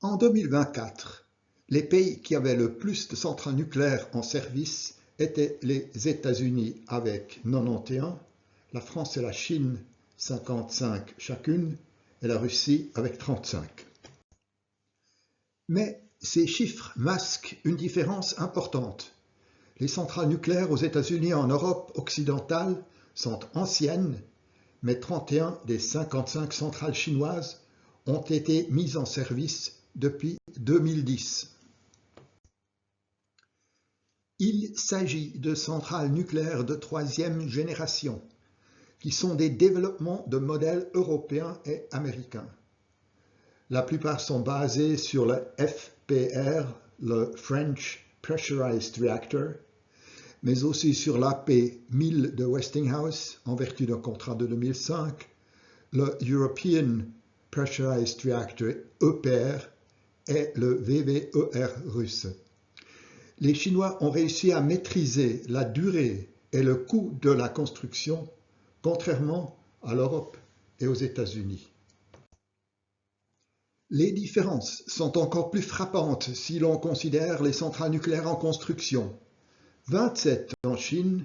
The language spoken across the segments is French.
En 2024, les pays qui avaient le plus de centrales nucléaires en service étaient les États-Unis avec 91, la France et la Chine 55 chacune et la Russie avec 35. Mais ces chiffres masquent une différence importante. Les centrales nucléaires aux États-Unis et en Europe occidentale sont anciennes, mais 31 des 55 centrales chinoises ont été mises en service depuis 2010. Il s'agit de centrales nucléaires de troisième génération, qui sont des développements de modèles européens et américains. La plupart sont basés sur le FPR, le French Pressurized Reactor, mais aussi sur l'AP1000 de Westinghouse, en vertu d'un contrat de 2005, le European Pressurized Reactor EPR et le VVER russe. Les Chinois ont réussi à maîtriser la durée et le coût de la construction, contrairement à l'Europe et aux États-Unis. Les différences sont encore plus frappantes si l'on considère les centrales nucléaires en construction. 27 en Chine,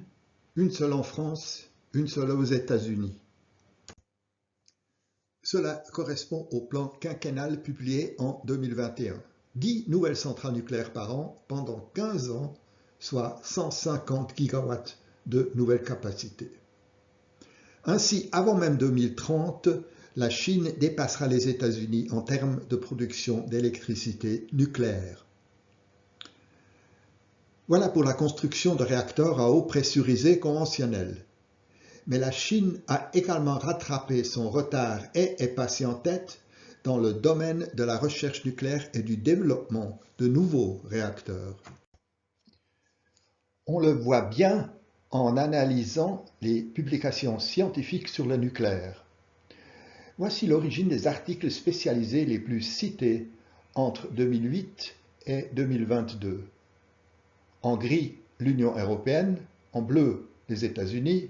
une seule en France, une seule aux États-Unis. Cela correspond au plan quinquennal publié en 2021. 10 nouvelles centrales nucléaires par an pendant 15 ans, soit 150 gigawatts de nouvelles capacités. Ainsi, avant même 2030, la Chine dépassera les États-Unis en termes de production d'électricité nucléaire. Voilà pour la construction de réacteurs à eau pressurisée conventionnels. Mais la Chine a également rattrapé son retard et est passée en tête dans le domaine de la recherche nucléaire et du développement de nouveaux réacteurs. On le voit bien en analysant les publications scientifiques sur le nucléaire. Voici l'origine des articles spécialisés les plus cités entre 2008 et 2022. En gris, l'Union européenne, en bleu, les États-Unis,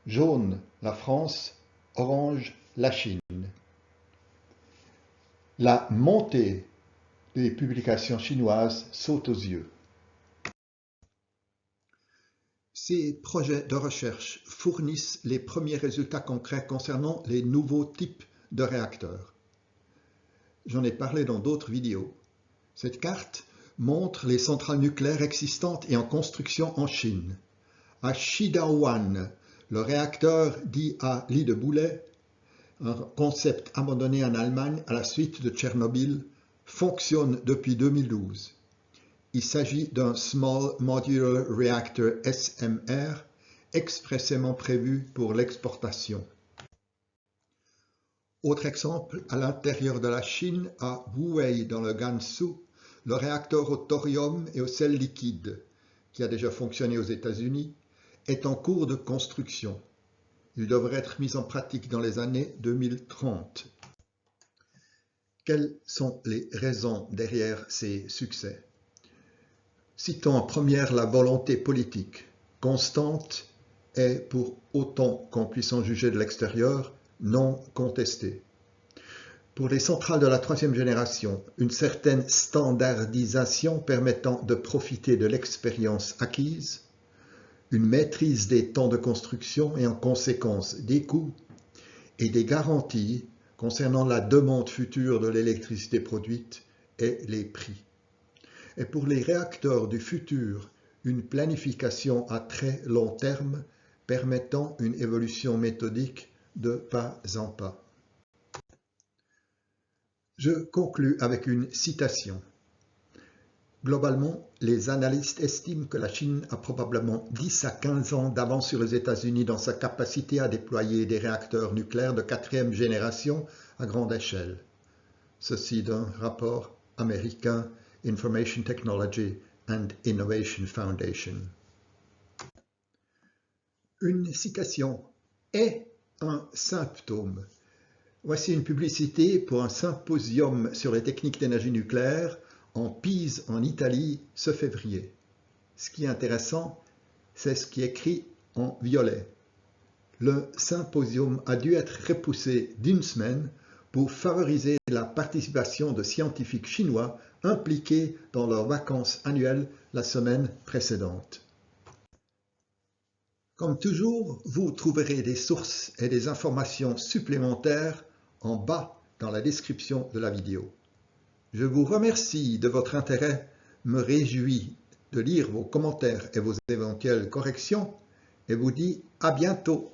jaune, la France, orange, la Chine. La montée des publications chinoises saute aux yeux. Ces projets de recherche fournissent les premiers résultats concrets concernant les nouveaux types de réacteurs. J'en ai parlé dans d'autres vidéos. Cette carte montre les centrales nucléaires existantes et en construction en Chine. À Shidaowan, le réacteur dit à lit de boulet, un concept abandonné en Allemagne à la suite de Tchernobyl, fonctionne depuis 2012. Il s'agit d'un Small Modular Reactor SMR expressément prévu pour l'exportation. Autre exemple, à l'intérieur de la Chine, à Wuwei dans le Gansu, le réacteur au thorium et au sel liquide, qui a déjà fonctionné aux États-Unis, est en cours de construction. Il devrait être mis en pratique dans les années 2030. Quelles sont les raisons derrière ces succès? Citons en première la volonté politique, constante et, pour autant qu'on puisse en juger de l'extérieur, non contestée. Pour les centrales de la troisième génération, une certaine standardisation permettant de profiter de l'expérience acquise, une maîtrise des temps de construction et en conséquence des coûts, et des garanties concernant la demande future de l'électricité produite et les prix. Et pour les réacteurs du futur, une planification à très long terme permettant une évolution méthodique de pas en pas. Je conclus avec une citation. Globalement, les analystes estiment que la Chine a probablement 10 à 15 ans d'avance sur les États-Unis dans sa capacité à déployer des réacteurs nucléaires de quatrième génération à grande échelle. Ceci d'un rapport américain Information Technology and Innovation Foundation. Une citation est un symptôme. Voici une publicité pour un symposium sur les techniques d'énergie nucléaire en Pise, en Italie, ce février. Ce qui est intéressant, c'est ce qui est écrit en violet. Le symposium a dû être repoussé d'une semaine pour favoriser la participation de scientifiques chinois impliqués dans leurs vacances annuelles la semaine précédente. Comme toujours, vous trouverez des sources et des informations supplémentaires en bas dans la description de la vidéo. Je vous remercie de votre intérêt, me réjouis de lire vos commentaires et vos éventuelles corrections et vous dis à bientôt.